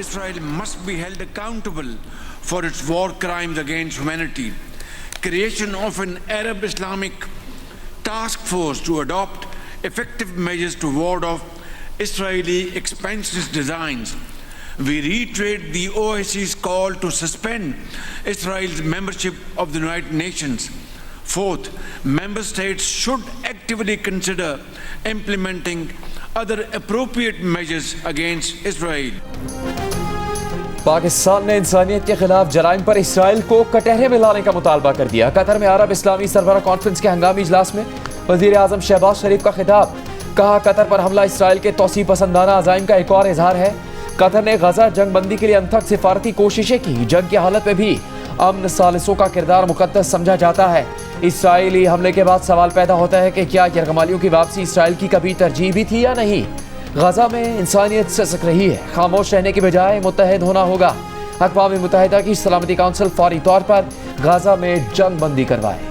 Israel must be held accountable for its war crimes against humanity. Creation of an Arab Islamic task force to adopt effective measures to ward off Israeli expansionist designs. We reiterate the OIC's call to suspend Israel's membership of the United Nations. Fourth, member states should actively consider implementing other appropriate measures against Israel. Pakistan ने इंसानियत के खिलाफ जराइम पर Israel को कटहरे में लाने का मुतालबा कर दिया। कतर में अरब इस्लामी सरबराह कॉन्फ्रेंस के हंगामी इजलास में वजीर आजम शहबाज शरीफ का खिताब। कहा, कतर पर हमला इसराइल के तौसी पसंदाना अज़ाइम का एक और इजहार है। कतर ने गजा जंग बंदी के लिए अनथक सिफारती कोशिशें की। जंग की हालत में भी अमन सालिसों का किरदार मुकद्दस समझा जाता है। इसराइली हमले के बाद सवाल पैदा होता है कि क्या यरगमालियों की वापसी इसराइल की कभी तरजीह भी थी या नहीं। गजा में इंसानियत सिसक रही है। खामोश रहने की बजाय मुत्तहद होना होगा। अक़वाम मुत्तहिदा की सलामती काउंसिल फौरी तौर पर गजा में जंग बंदी करवाए।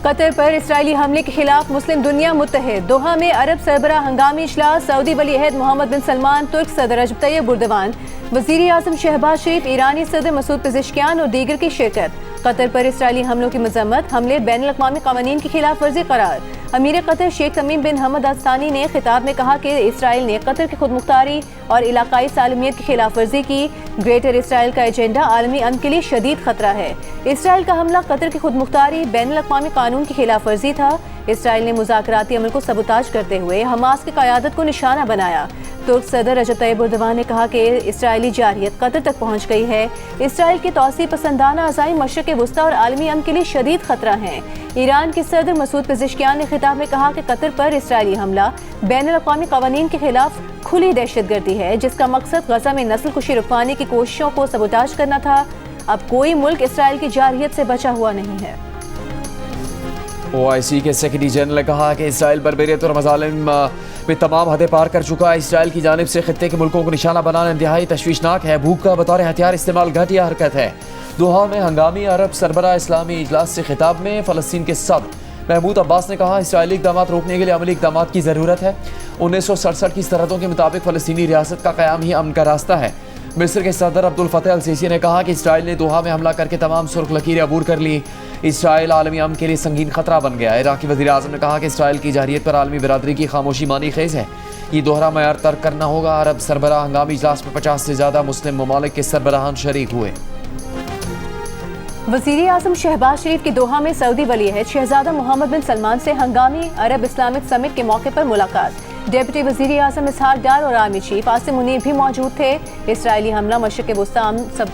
कतर पर इसराइली हमले के खिलाफ मुस्लिम दुनिया मुत्तहिद। दोहा में अरब सरबराह हंगामी इजलास। सऊदी वली अहद मोहम्मद बिन सलमान, तुर्क सदर रजब तैयब एर्दोगान, वज़ीर आज़म शहबाज शरीफ, ईरानी सदर मसूद पेज़ेश्कियान और दीगर की शिरकत। कतर पर इसराइली हमलों की मजम्मत। हमले बैनुल अक़वामी क़वानीन की खिलाफ वर्जी करार। अमीर कतर शेख तमीम बिन हमद अल थानी ने खिताब में कहा कि इसराइल ने कतर की खुद मुख्तारी और इलाकाई सालमियत की खिलाफ वर्जी की। ग्रेटर इसराइल का एजेंडा आलमी अमन के लिए शदीद खतरा है। इसराइल का हमला कतर की खुद मुख्तारी, बैनुल अक़वामी कानून की खिलाफ वर्जी था। इसराइल ने मुज़ाकराती अमल को सबूताज करते हुए हमास की क़यादत को निशाना बनाया। तुर्क सदर रजब तैयब एर्दोगान ने कहा कि इसराइली जारियत कतर तक पहुँच गई है। इसराइल के तौसी पसंदाना अज़ाइम मशरिक़ वुस्ता और आलमी अमन के लिए शदीद खतरा हैं। ईरान के सदर मसूद पेज़ेश्कियान ने खिताब में कहा कि कतर पर इसराइली हमला बैनुल अक़वामी क़वानीन के खिलाफ खुली दहशतगर्दी है, जिसका मकसद गजा में नस्ल कुशी रुकवाने की कोशिशों को सबूताज करना था। अब कोई मुल्क इसराइल की जारियत से बचा हुआ नहीं है। OIC के सेक्रेटरी जनरल ने कहा कि इसराइल बर्बरियत और मज़ालिम में तमाम हदें पार कर चुका है। इसराइल की जानिब से खित्ते के मुल्कों को निशाना बनाना इंतहाई तशवीशनाक है। भूख का बतौर हथियार इस्तेमाल घटिया हरकत है। दोहा में हंगामी अरब सरबराह इस्लामी इजलास से खिताब में फ़लस्तीन के सदर महमूद अब्बास ने कहा, इसराइली इक़दाम रोकने के लिए अमली इक़दाम की ज़रूरत है। 1967 की सरहदों के मुताबिक फ़लस्तीनी रियासत का क़याम ही अमन का रास्ता है। मिस्र के सदर अब्दुल फतेह अल सीसी ने कहा कि इसराइल ने दोहा में हमला करके तमाम सुर्ख लकीरें अबूर कर ली। इसराइल आलमी अमन के लिए संगीन खतरा बन गया है। इराक़ी वज़ीर आज़म ने कहा कि इसराइल की जारियत पर आलमी बिरादरी की खामोशी मानी खेज़ है। ये दोहरा मयार तर्क करना होगा। अरब सरबराह हंगामी इजलास में 50 से ज़्यादा मुस्लिम ममालिक के सरबराहान शरीक हुए। वज़ीर आज़म शहबाज शरीफ की दोहा में सऊदी वली अहद शहजादा मोहम्मद बिन सलमान से हंगामी अरब इस्लामिक समिट के मौके पर मुलाकात। डिप्टी वज़ीर आज़म इसहाक डार और आर्मी चीफ आसिम मुनीर भी मौजूद थे। इसराइली हमला मशरिक़ वुस्ता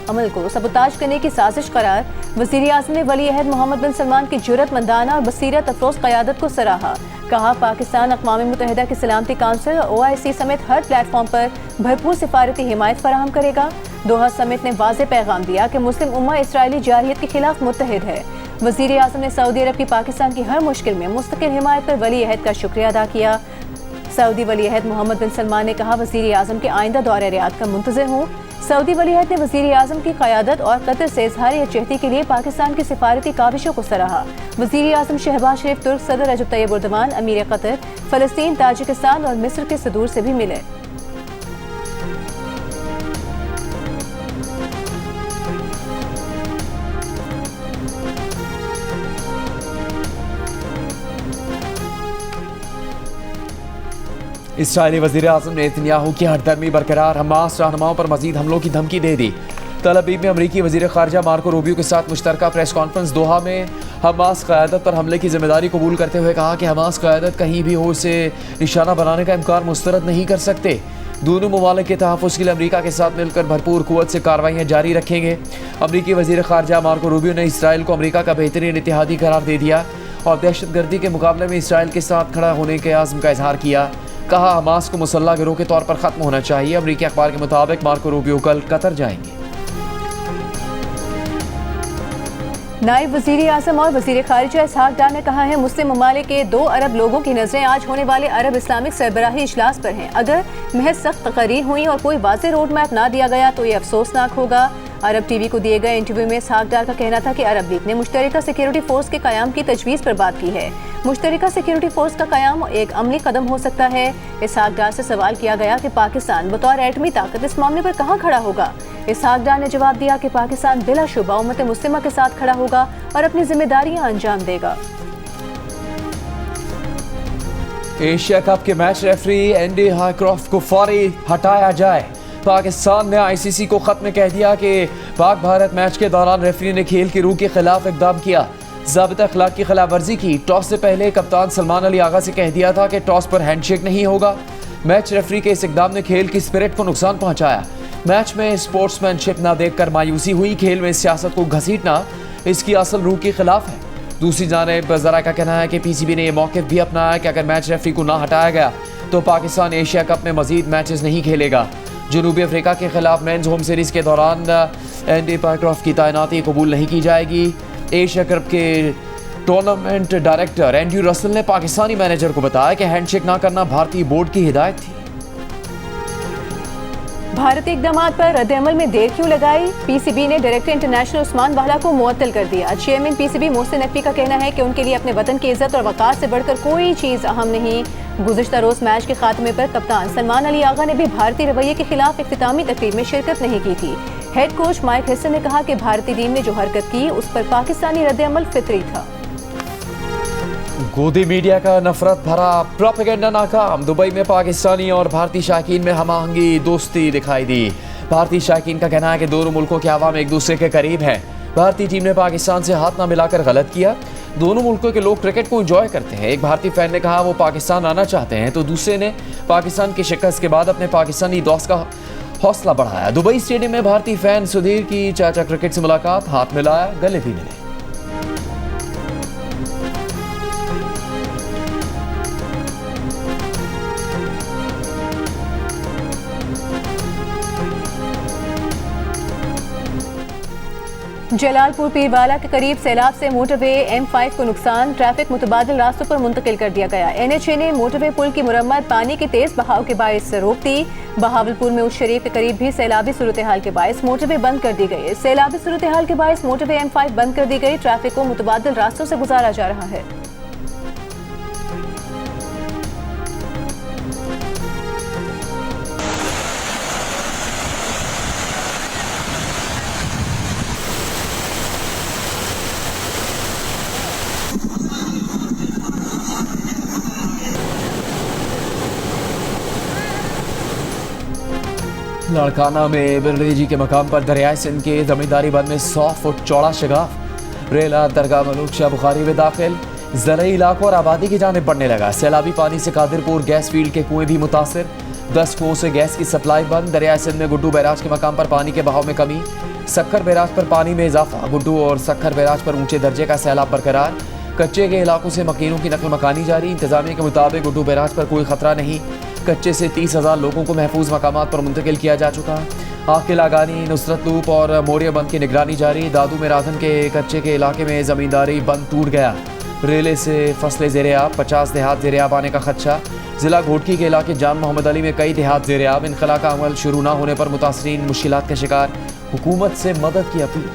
अमल को सबूताज करने की साजिश करार। वज़ीर आज़म ने वली अहद मोहम्मद बिन सलमान की जुर्रतमंदाना और बसीरत अफरोज़ क़यादत को सराहा। कहा, पाकिस्तान अक़वाम मुत्तहिदा की सलामती काउंसिल और OIC समेत हर प्लेटफॉर्म पर भरपूर सिफारती हिमायत फराहम करेगा। दोहा समिट ने वाज़ेह पैगाम दिया कि मुस्लिम उम्मा इसराइली जारियत के खिलाफ मुत्तहिद है। वज़ीर आज़म ने सऊदी अरब की पाकिस्तान की हर मुश्किल में मुस्तकिल हिमायत पर वली अहद का शुक्रिया अदा किया। सऊदी वली अहद मोहम्मद बिन सलमान ने कहा, वज़ीर आज़म के आइंदा दौरे रियाद का मुंतज़िर हूँ। सऊदी वली अहद ने वज़ीर आज़म की क़यादत और कतर से इज़हार यकजहती के लिए पाकिस्तान की सिफारती काविशों को सराहा। वज़ीर आज़म शहबाज शरीफ तुर्क सदर रजब तैयब एर्दोगान, अमीर कतर, फ़लस्तीन, ताजिकिस्तान और मिस्र के सदूर से भी मिले। इसराइली वज़ीर आज़म नेतन्याहू की हरदर्मी बरकरार। हमास रहनुमाओं पर मज़ीद हमलों की धमकी दे दी। तल अवीव में अमरीकी वज़ीर ख़ारजा मार्को रूबियो के साथ मुश्तरका प्रेस कॉन्फ्रेंस। दोहा में हमास क़यादत पर हमले की जिम्मेदारी कबूल करते हुए कहा कि हमास क़यादत कहीं भी हो उसे निशाना बनाने का इम्कान मुस्तरद नहीं कर सकते। दोनों ममालिक के तहफ़्फ़ुज़ के लिए अमरीका के साथ मिलकर भरपूर क़ुव्वत से कार्रवाइयाँ जारी रखेंगे। अमरीकी वज़ीर ख़ारजा मार्को रूबियो ने इसराइल को अमरीका का बेहतरीन इत्तेहादी करार दे दिया और दहशतगर्दी के मुकाबले में इसराइल के साथ खड़ा होने के आज़म का इजहार किया। कहा, हमास को मुसल्लह गिरोह के तौर पर ख़त्म होना चाहिए। अमरीकी अखबार के मुताबिक मार्को रूबियो कल कतर जाएंगे। नायब वजीर आज़म और वजीर खारिजा इसहाक डार ने कहा है मुस्लिम ममालिक के 2 अरब लोगों की नजरें आज होने वाले अरब इस्लामिक सरबराही इजलास पर हैं। अगर महज सख्त तकरीर हुई और कोई वाज़ेह रोड मैप ना दिया गया तो ये अफसोसनाक होगा। अरब टीवी को दिए गए इंटरव्यू में इसहाक डार का कहना था कि अरब लीग ने मुश्तरका सिक्योरिटी फोर्स के क़याम की तजवीज़ पर बात की है। मुश्तरका सिक्योरिटी फोर्स का क़याम एक अमली कदम हो सकता है। इसहाक डार से सवाल किया गया कि पाकिस्तान बतौर एटमी ताकत इस मामले पर कहाँ खड़ा होगा। इसहाक डार ने जवाब दिया कि पाकिस्तान बिलाशुबा उम्मत मुस्लिमा के साथ खड़ा होगा और अपनी जिम्मेदारियां अंजाम देगा। एशिया कप के मैच रेफरी एंडी हाईक्रॉफ्ट को फौरी हटाया जाए। पाकिस्तान ने आईसीसी को खत में कह दिया कि पाक भारत मैच के दौरान रेफरी ने खेल की रूह के खिलाफ इक़दाम किया, ज़ाबिता अखलाक की खिलाफ वर्जी की। टॉस से पहले कप्तान सलमान अली आगा से कह दिया था कि टॉस पर हैंडशेक नहीं होगा। मैच रेफरी के इस इक़दाम ने खेल की स्पिरिट को नुकसान पहुंचाया। मैच में स्पोर्ट्समैनशिप ना देखकर मायूसी हुई। खेल में सियासत को घसीटना इसकी असल रूह के खिलाफ है। दूसरी जानिब ज़रा का कहना है कि पीसीबी ने यह मौक़िफ़ भी अपनाया कि अगर मैच रेफरी को ना हटाया गया तो पाकिस्तान एशिया कप में मजीद मैचेस नहीं खेलेगा। जनूबी अफ्रीका के खिलाफ मेंस होम सीरीज़ के दौरान एंडी हाईक्रॉफ्ट की तैनाती कबूल नहीं की जाएगी। एशिया कप के टूर्नामेंट डायरेक्टर एंड्रू रसल ने पाकिस्तानी मैनेजर को बताया कि हैंडशेक ना करना भारतीय बोर्ड की हिदायत थी। भारतीय इक़दामात पर रद्द-ए-अमल में देर क्यों लगाई? पीसीबी ने डायरेक्टर इंटरनेशनल उस्मान वाला को मुअत्तल कर दिया। चेयरमैन पीसीबी मोहसिन नकवी का कहना है कि उनके लिए अपने वतन की इज्जत और वक़ार से बढ़कर कोई चीज़ अहम नहीं। गुज़िश्ता रोज़ मैच के खात्मे पर कप्तान सलमान अली आगा ने भी भारतीय रवैये के खिलाफ इख्तितामी तकरीब में शिरकत नहीं की थी। हेड कोच माइक हेसन ने कहा कि भारतीय टीम ने जो हरकत की उस पर पाकिस्तानी रद्द-ए-अमल फितरी था। गोदी मीडिया का नफरत भरा प्रोपेगेंडा नाकाम। दुबई में पाकिस्तानी और भारतीय शायकीन में हमआहंगी दोस्ती दिखाई दी। भारतीय शायकीन का कहना है कि दोनों मुल्कों के अवाम एक दूसरे के करीब हैं। भारतीय टीम ने पाकिस्तान से हाथ ना मिलाकर गलत किया। दोनों मुल्कों के लोग क्रिकेट को एंजॉय करते हैं। एक भारतीय फैन ने कहा वो पाकिस्तान आना चाहते हैं तो दूसरे ने पाकिस्तान की शिकस्त के बाद अपने पाकिस्तानी दोस्त का हौसला बढ़ाया। दुबई स्टेडियम में भारतीय फैन सुधीर की चाचा क्रिकेट से मुलाकात, हाथ मिलाया, गले भी मिले। जलालपुर पीरवाला के करीब सैलाब से मोटरवे M5 को नुकसान, ट्रैफिक मुतबादिल रास्तों पर मुंतकिल कर दिया गया। NHA ने मोटरवे पुल की मुरम्मत पानी के तेज बहाव के बायस रोक दी। बहावलपुर में उस शरीफ के करीब भी सैलाबी सूरत हाल के बायस मोटरवे बंद कर दी गई। सैलाबी सूरत हाल के बायस मोटरवे M5 बंद कर दी गई। ट्रैफिक को मुतबादिल रास्तों से गुजारा जा रहा है। लाड़काना में बिरली जी के मकाम पर दरियाए सिंध के जमींदारी बंद में 100 फुट चौड़ा शगाफ। रेला दरगाह मलूक शाह बुखारी में दाखिल, ज़रई इलाकों और आबादी की जानिब बढ़ने लगा। सैलाबी पानी से कादिरपुर गैस फील्ड के कुएं भी मुतासिर, 10 कुओं से गैस की सप्लाई बंद। दरियाए सिंध में गुड्डू बैराज के मकाम पर पानी के बहाव में कमी, सक्खर बैराज पर पानी में इजाफा। गुड्डू और सक्खर बैराज पर ऊंचे दर्जे का सैलाब बरकरार। कच्चे के इलाकों से मकीनों की नकल मकानी जारी। इंतजामिया के मुताबिक गुड्डू बैराज पर कोई खतरा नहीं। कच्चे से 30,000 लोगों को महफूज मकामात पर मुंतकिल किया जा चुका। आकिल आगानी, नुसरत लूप और मोरिया बंद की निगरानी जारी। दादू में राधन के कच्चे के इलाके में ज़मींदारी बंद टूट गया। रेले से फसलें ज़ेर-ए-आब, 50 देहात ज़ेर-ए-आब आने का खदशा। ज़िला घोटकी के इलाके जान मोहम्मद अली में कई देहात ज़ेर-ए-आब। इनखला का अमल शुरू न होने पर मुतासरीन मुश्किलात का शिकार, हुकूमत से मदद की अपील।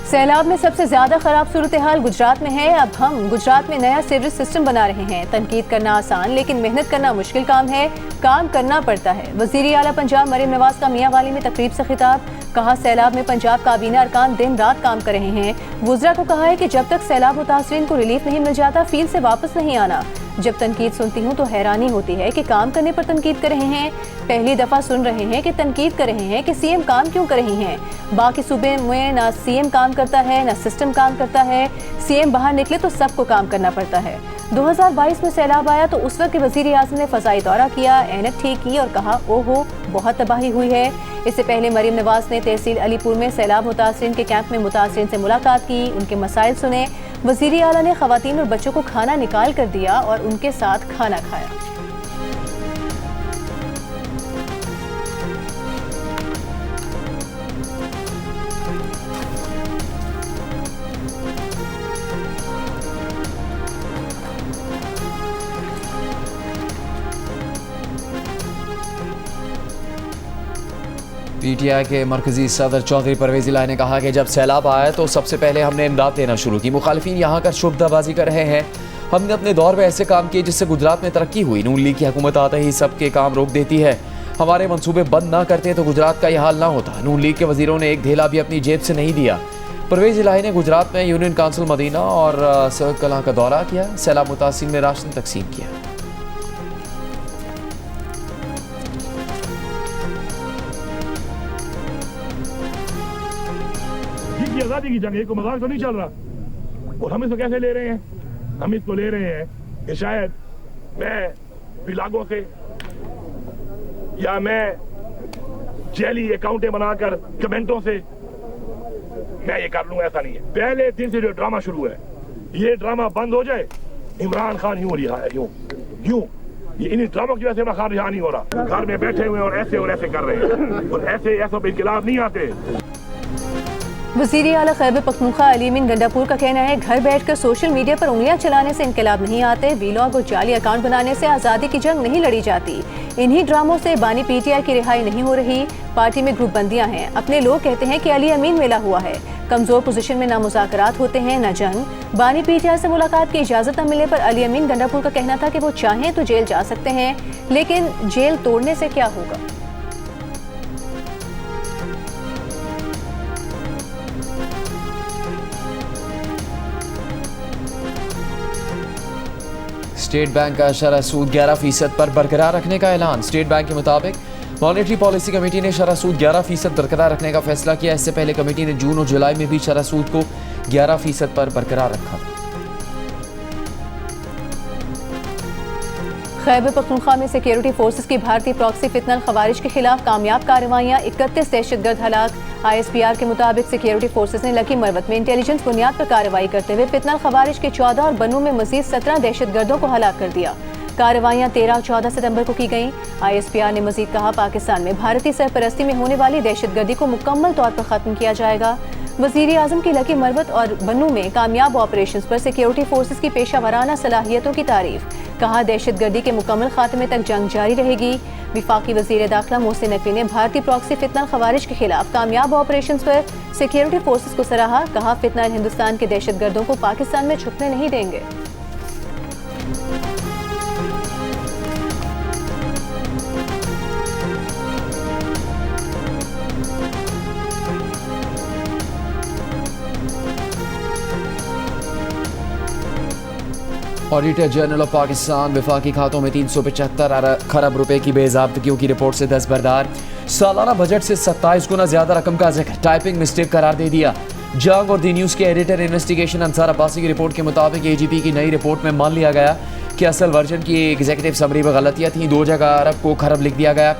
सैलाब में सबसे ज्यादा खराब सूरत हाल गुजरात में है। अब हम गुजरात में नया सीवरेज सिस्टम बना रहे हैं। तनकीद करना आसान लेकिन मेहनत करना मुश्किल काम है, काम करना पड़ता है। वज़ीर आला पंजाब मरीम नवाज का मियांवाली में तकरीब से खिताब, कहा सैलाब में पंजाब काबीना अरकान दिन रात काम कर रहे हैं। वुज़रा को कहा है कि जब तक सैलाब मुतासरीन को रिलीफ नहीं मिल जाता फील्ड से वापस नहीं आना। जब तनकीद सुनती हूँ तो हैरानी होती है कि काम करने पर तनकीद कर रहे हैं। पहली दफ़ा सुन रहे हैं कि तनकीद कर रहे हैं कि सीएम काम क्यों कर रही हैं। बाकी सूबे में ना सीएम काम करता है ना सिस्टम काम करता है। सीएम बाहर निकले तो सबको काम करना पड़ता है। 2022 में सैलाब आया तो उस वक्त के वज़ीर आज़म ने फ़ज़ाई दौरा किया, ऐनक ठीक की और कहा ओहो बहुत तबाही हुई है। इससे पहले मरीम नवाज ने तहसील अलीपुर में सैलाब मुतासरीन के कैंप में मुतासरीन से मुलाकात की, उनके मसाइल सुने। वज़ीर आला ने ख़वातीन और बच्चों को खाना निकाल कर दिया और उनके साथ खाना खाया। पीटीआई के मरकजी सदर चौधरी परवेज इलाही ने कहा कि जब सैलाब आया तो सबसे पहले हमने इमदाद देना शुरू की। मुखालिफिन यहाँ कर शुबदाबाजी कर रहे हैं। हमने अपने दौर में ऐसे काम किए जिससे गुजरात में तरक्की हुई। नून लीग की हुकूमत आते ही सबके काम रोक देती है। हमारे मंसूबे बंद ना करते तो गुजरात का यह हाल ना होता। नून लीग के वजीरों ने एक धेला भी अपनी जेब से नहीं दिया। परवेज इलाही ने गुजरात में यूनियन काउंसिल मदीना और सैयद कलां का दौरा किया। सैलाब मुतासिरीन में राशन तकसीम किया। आजादी की जंग है, कोई मजाक तो नहीं चल रहा। और हम इसको कैसे ले रहे हैं? हम इसको ले रहे हैं कि शायद मैं विलागों से या मैं जेली अकाउंटें बनाकर कमेंटों से मैं ये कर लूं, ऐसा नहीं है। पहले दिन से जो ड्रामा शुरू है, ये ड्रामा बंद हो जाए। इमरान खान यूं रिहा है, यूं ये इन ड्रामों की वजह से इमरान खान रिहा नहीं हो रहा। घर में बैठे हुए और ऐसे कर रहे हैं, और ऐसे पे इनकलाब नहीं आते। वज़ीर आला खैबर पख्तूनख्वा अली अमीन गंडापुर का कहना है, घर बैठकर सोशल मीडिया पर उंगलियां चलाने से इनकलाब नहीं आते। वीलॉग और जाली अकाउंट बनाने से आज़ादी की जंग नहीं लड़ी जाती। इन्हीं ड्रामों से बानी पीटीआई की रिहाई नहीं हो रही। पार्टी में ग्रुप बंदियां हैं। अपने लोग कहते हैं कि अली अमीन मिला हुआ है। कमजोर पोजीशन में ना मुज़ाकरात होते हैं ना जंग। बानी पीटीआई से मुलाकात की इजाज़त न मिलने पर अली अमीन गंडापुर का कहना था कि वो चाहें तो जेल जा सकते हैं, लेकिन जेल तोड़ने से क्या होगा। स्टेट बैंक का शरह सूद 11% पर बरकरार रखने का ऐलान। स्टेट बैंक के मुताबिक मॉनेटरी पॉलिसी कमेटी ने शरह सूद 11% बरकरार रखने का फैसला किया। इससे पहले कमेटी ने जून और जुलाई में भी शरह सूद को 11% पर बरकरार रखा था। खैबर पख्तूनख्वा में सिक्योरिटी फोर्सेस की भारतीय प्रॉक्सी फितनल खवारिज के खिलाफ कामयाब कार्रवाइयां, 31 दहशतगर्द हलाक। ISPR के मुताबिक सिक्योरिटी फोर्सेस ने लकी मरवत में इंटेलिजेंस बुनियाद पर कार्रवाई करते हुए फितनल खवारिज के 14 और बनू में मजीद 17 दहशतगर्दों को हलाक कर दिया। कार्रवाइयां 13 और 14 सितंबर को की गईं। ISPR ने मजीद कहा, पाकिस्तान में भारतीय सरपरस्ती में होने वाली दहशतगर्दी को मुकम्मल तौर पर खत्म किया जाएगा। वज़ीर आज़म की लकी मरवत और बनू में कामयाब ऑपरेशंस पर सिक्योरिटी फोर्सेस की पेशा वराना सलाहियतों की तारीफ। कहा, दहशतगर्दी के मुकम्मल खात्मे तक जंग जारी रहेगी। विफाकी वज़ीर दाखिला मोहसिन नकवी ने भारतीय प्रॉक्सी फितनल खवारिज के खिलाफ कामयाब ऑपरेशंस पर सिक्योरिटी फोर्सेस को सराहा। कहा, फितनल हिंदुस्तान के दहशतगर्दों को पाकिस्तान में छुपने नहीं देंगे। ऑडिटर जनरल ऑफ पाकिस्तान विफाकी खातों में 375 खरब रुपए की बेज़ाब्तगियों की रिपोर्ट से दस्तबरदार। सालाना बजट से 27 गुना ज्यादा रकम का जिक्र टाइपिंग मिस्टेक करार दे दिया। जंग और दी न्यूज़ के एडिटर इन्वेस्टिगेशन अंसार अब्बासी की रिपोर्ट के मुताबिक AGP की नई रिपोर्ट में मान लिया गया कि असल वर्जन की एग्जीक्यूटिव समरी में गलतियां थीं। 2 जगह अरब को खरब लिख दिया गया।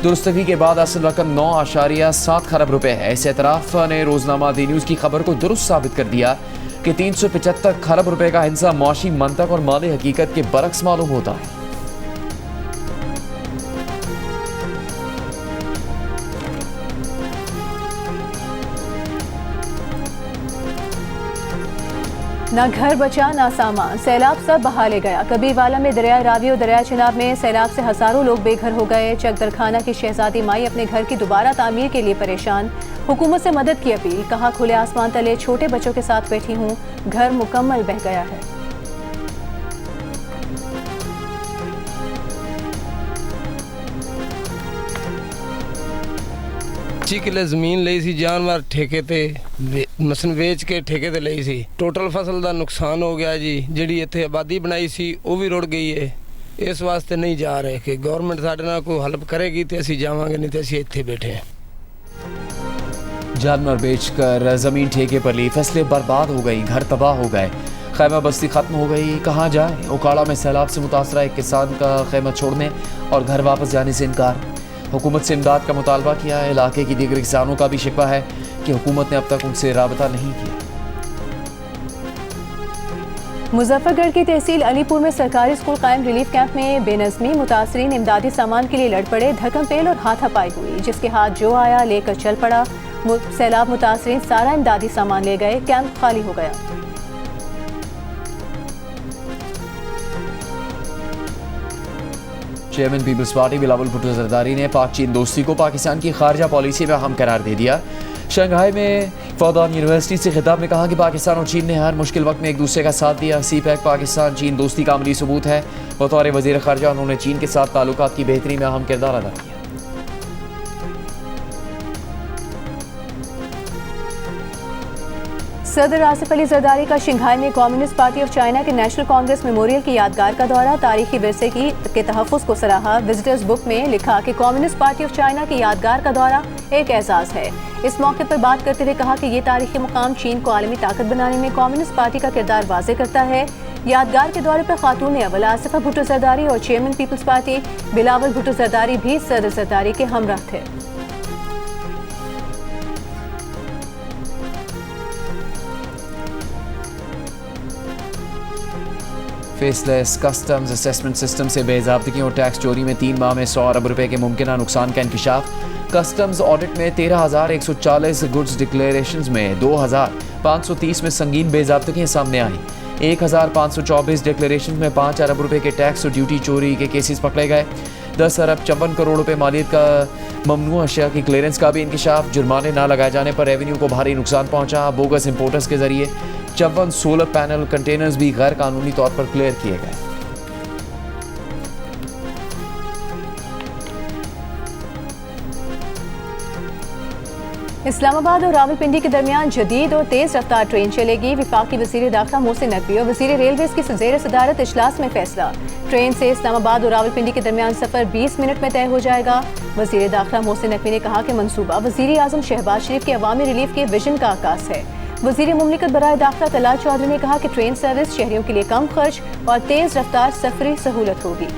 दुरुस्तगी के बाद असल रकम 9.7 खरब रुपए है। इस एतराफ़ ने रोजनामा दी न्यूज़ की खबर को दुरुस्त साबित कर दिया कि 375 खरब रुपए का हिस्सा मुआशी मंतक और माली हकीकत के बरक्स मालूम होता है। ना घर बचा ना सामान, सैलाब सब बहा ले गया। कबीरवाला में दरिया रावी और दरिया चिनाब में सैलाब से हजारों लोग बेघर हो गए। चकदरखाना की शहजादी माई अपने घर की दोबारा तामीर के लिए परेशान। हुकूमत से मदद की अपील। कहा, खुले आसमान तले छोटे बच्चों के साथ बैठी हूँ, घर मुकम्मल बह गया है। किले ਜ਼ਮੀਨ ਲਈ ਸੀ ਜਾਨਵਰ ਠੇਕੇ ਤੇ ਮਸਨ ਵੇਚ ਕੇ ਠੇਕੇ ਤੇ ਲਈ ਸੀ। ਟੋਟਲ ਫਸਲ ਦਾ ਨੁਕਸਾਨ ਹੋ ਗਿਆ ਜੀ। ਜਿਹੜੀ ਇੱਥੇ ਆਬਾਦੀ ਬਣਾਈ ਸੀ ਉਹ ਵੀ ਰੁੜ ਗਈ ਹੈ। ਇਸ ਵਾਸਤੇ ਨਹੀਂ ਜਾ ਰਹੇ ਕਿ ਗਵਰਨਮੈਂਟ ਸਾਡੇ ਨਾਲ ਕੋਈ ਹੈਲਪ ਕਰੇਗੀ ਤੇ ਅਸੀਂ ਜਾਵਾਂਗੇ, नहीं तो ਅਸੀਂ ਇੱਥੇ बैठे हैं। जानवर बेचकर जमीन ठेके पर ली, फसलें बर्बाद हो गई, घर तबाह हो गए, खैमा बस्ती खत्म हो गई। कहाँ जाए? ओकाड़ा में सैलाब से मुतासरा एक किसान का खैमा छोड़ने और घर वापस जाने से इनकार। हुकूमत से इमदाद का मुतालबा किया है। इलाके की दीगर किसानों का भी शिकवा है कि हुकूमत ने अब तक उनसे राबता नहीं किया। मुजफ्फरगढ़ की तहसील अलीपुर में सरकारी स्कूल कायम रिलीफ कैंप में बेनज़मी, मुतासरीन इमदादी सामान के लिए लड़ पड़े, धक्कम-पेल और हाथापाई हुई, जिसके हाथ जो आया लेकर चल पड़ा। सैलाब मुतासरीन सारा इमदादी सामान ले गए, कैंप खाली हो गया। Chairman peoples party Bilawal Bhutto Zardari ने पाक चीन दोस्ती को पाकिस्तान की खारजा पॉलिसी में अहम करार दे दिया। शंघाई में फौदान यूनिवर्सिटी से खिताब में कहा कि पाकिस्तान और चीन ने हर मुश्किल वक्त में एक दूसरे का साथ दिया। CPEC पाकिस्तान चीन दोस्ती का अमली सबूत है। बतौर वज़ीर ख़ारजा उन्होंने चीन के साथ ताल्लुकात की बेहतरी में अहम किरदार अदा किया। सदर आसिफ अली जरदारी का शंघाई में कम्युनिस्ट पार्टी ऑफ चाइना के नेशनल कांग्रेस मेमोरियल की यादगार का दौरा, तारीखी विरसे के तहफ़्फ़ुज़ को सराहा। विजिटर्स बुक में लिखा कि कम्युनिस्ट पार्टी ऑफ चाइना की यादगार का दौरा एक एजाज़ है। इस मौके पर बात करते हुए कहा कि ये तारीखी मुकाम चीन को आलमी ताकत बनाने में कम्युनिस्ट पार्टी का किरदार वाज़े करता है। यादगार के दौरे पर खातून अव्वल आसिफा भुट्टो जरदारी और chairman peoples party Bilawal Bhutto Zardari भी सदर जरदारी के हमराह थे। फेसलेस कस्टम्स असेसमेंट सिस्टम से बेज़ाब्तगी और टैक्स चोरी में 3 माह में 100 अरब रुपए के मुमकिन नुकसान का इंकशाफ। कस्टम्स ऑडिट में 13,140 गुड्स डिक्लेरेशंस में 2,530 में संगीन बेज़ाब्तगियां सामने आई। 1,524 डिक्लेरेशन में 5 अरब रुपए के टैक्स और ड्यूटी चोरी के केसेस पकड़े गए। 10 अरब 54 करोड़ रुपए मालियत का ममनू अशिया की क्लियरेंस का भी इंकशाफ। जुर्माने ना लगाए जाने पर रेवेन्यू को भारी नुकसान पहुंचा। बोगस इंपोर्टर्स के जरिए 54 सोलर पैनल कंटेनर्स भी गैर कानूनी तौर पर क्लियर किए गए। इस्लामाबाद और रावलपिंडी के दरमियान जदीद और तेज रफ्तार ट्रेन चलेगी। वफाकी वज़ीर दाखिला मोहसिन नकवी और वज़ीर रेलवेज़ की ज़ेर सदारत इजलास में फैसला। ट्रेन से इस्लामाबाद और रावलपिंडी के दरमियान सफ़र 20 मिनट में तय हो जाएगा। वज़ीर दाखिला मोहसिन नकवी ने कहा कि मंसूबा वज़ीर आज़म शहबाज शरीफ के अवामी रिलीफ के विजन का आकाश है। वज़ीर मुमलिकत बराए दाखिला तलाल चौधरी ने कहा कि ट्रेन सर्विस शहरियों के लिए कम खर्च और तेज रफ्तार सफरी सहूलत होगी।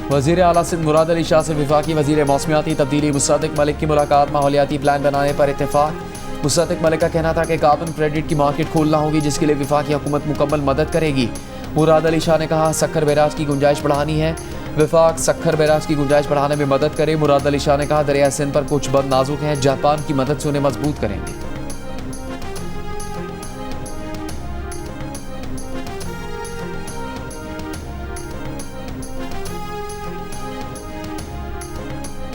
वज़ीर आला सिंध मुराद अली शाह से वफाकी वज़ीर मौसमियाती तब्दीली मुसद्दिक मलिक की मुलाकात। माहौलियाती प्लान बनाने पर इत्तेफाक। मुसद्दिक मलिक का कहना था कि कार्बन क्रेडिट की मार्केट खोलना होगी, जिसके लिए वफाकी हुकूमत मुकम्मल मदद करेगी। मुराद अली शाह ने कहा सक्खर बैराज की गुंजाइश बढ़ानी है। वफाक सक्खर बैराज की गुंजाइश बढ़ाने में मदद करे। मुराद अली शाह ने कहा दरिया सिंध पर कुछ बंद नाजुक हैं, जापान की मदद से उन्हें मजबूत करेंगे।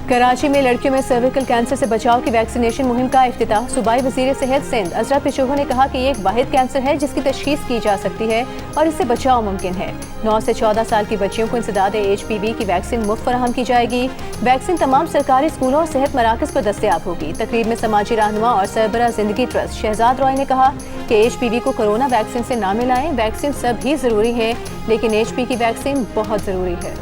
कराची में लड़कियों में सर्विकल कैंसर से बचाव की वैक्सीनेशन मुहिम का इफ्तिताह। सूबाई वज़ीर सेहत सिंध अजरा पिशोहो ने कहा कि ये एक वाहिद कैंसर है जिसकी तशखीस की जा सकती है और इससे बचाव मुमकिन है। 9 से 14 साल की बच्चियों को इंसदाद HPV की वैक्सीन मुफ्त फराहम की जाएगी। वैक्सीन तमाम सरकारी स्कूलों और सेहत मराकज़ पर दस्तयाब होगी। तकरीब में समाजी रहनुमा और सरबरा जिंदगी ट्रस्ट शहजाद रॉय ने कहा कि HPV को कोरोना वैक्सीन से ना मिलाएं। वैक्सीन सभी ज़रूरी है, लेकिन HPV की वैक्सीन बहुत ज़रूरी है।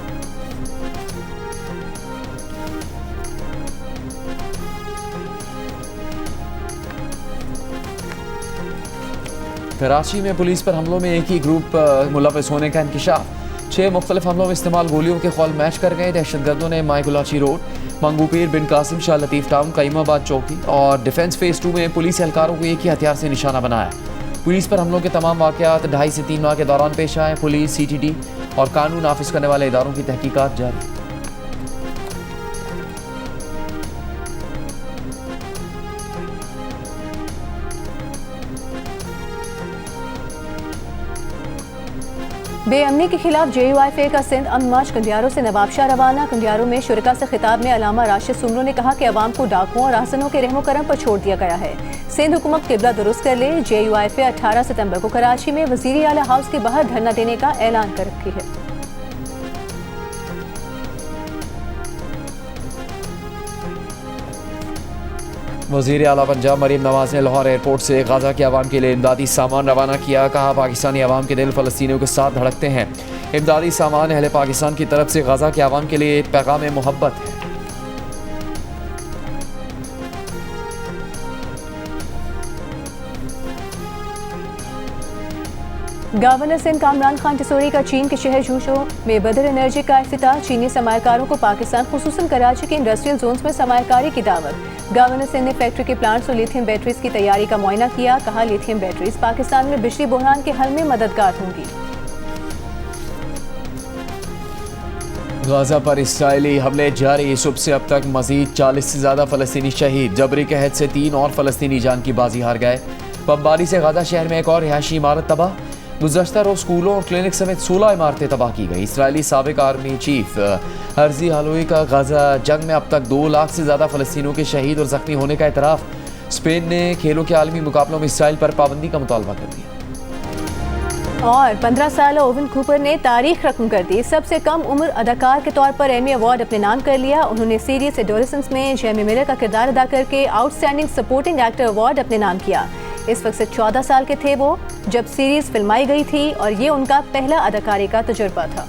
कराची में पुलिस पर हमलों में एक ही ग्रुप मुलविस होने का इंकशाफ। 6 मुख्तलिफ हमलों में इस्तेमाल गोलियों के खौल मैच कर गए। दहशतगर्दों ने मायकुलाची रोड, मंगूपीर, बिन कासिम, शाह लतीफ़ टाउन, कईमाबाद चौकी और डिफेंस फेज 2 में पुलिस एहलकारों को एक ही हथियार से निशाना बनाया। पुलिस पर हमलों के तमाम वाक़यात 2.5 से 3 माह के दौरान पेश आए। पुलिस, CTT और कानून नाफिज करने वाले इदारों की तहकीकात जारी। बेअमनी के खिलाफ JUIFA का सिंध अमन मार्च कंडियारों से नवाबशाह रवाना। कंडियारों में शुरका से खिताब में अलामा राशिद सुमरो ने कहा कि अवाम को डाकुओं और आसनों के रहमो करम पर छोड़ दिया गया है। सिंध हुकूमत किबला दुरुस्त कर ले। JUIFA 18 सितंबर को कराची में वज़ीर आला हाउस के बाहर धरना देने का ऐलान कर रखी है। वज़ीर आला पंजाब मरीम नवाज ने लाहौर एयरपोर्ट से गाज़ा के अवाम के लिए इमदादी सामान रवाना किया। कहा पाकिस्तानी अवाम के दिल फ़लस्तीनियों के साथ धड़कते हैं। इमदादी सामान अहले पाकिस्तान की तरफ से गाज़ा के अवाम के लिए एक पैगाम मोहब्बत है। गवर्नर सिंध कामरान खान टिसोरी का चीन के शहर झूशो में बदर एनर्जी का इफ्तिताह। चीनी सरमाकारों को पाकिस्तान खुसूसन कराची के इंडस्ट्रियल जोन्स में सरमाकारी की दावत। गवर्नर सिंध ने फैक्ट्री के प्लांट्स और लिथियम बैटरीज की तैयारी का मुआयना किया। कहा लिथियम बैटरीज पाकिस्तान में बिजली बहरान के हल में मददगार होंगी। गाजा पर इसराइली हमले जारी। सुबह से अब तक मजीद 40 से ज़्यादा फ़लस्तीनी शहीद। जबरी कहत से 3 और फ़लस्तीनी जान की बाजी हार गए। बमबारी से गाजा शहर में एक और रिहायशी इमारत तबाह। गुज़श्ता रोज़ स्कूलों और क्लिनिक समेत 16 इमारतें तबाह की गई। इसराइली साबिक आर्मी चीफ हर्जी हालुई का गाजा जंग में अब तक 2 लाख से ज़्यादा फ़लस्तीनियों के शहीद और ज़ख्मी होने का एतराफ़। स्पेन ने खेलों के आलमी मुकाबलों में इसराइल पर पाबंदी का मुतालबा कर दिया। और 15 साल ओवन कूपर ने तारीख रकम कर दी। सबसे कम उम्र अदाकार के तौर पर एमी अवार्ड अपने नाम कर लिया। उन्होंने सीरीज एडोलेसेंस में जेमी मिलर का किरदार अदा करके आउटस्टैंडिंग सपोर्टिंग एक्टर अवार्ड अपने नाम किया। इस वक्त से 14 साल के थे वो जब सीरीज फिल्माई गई थी और ये उनका पहला अदाकारी का तजुर्बा था।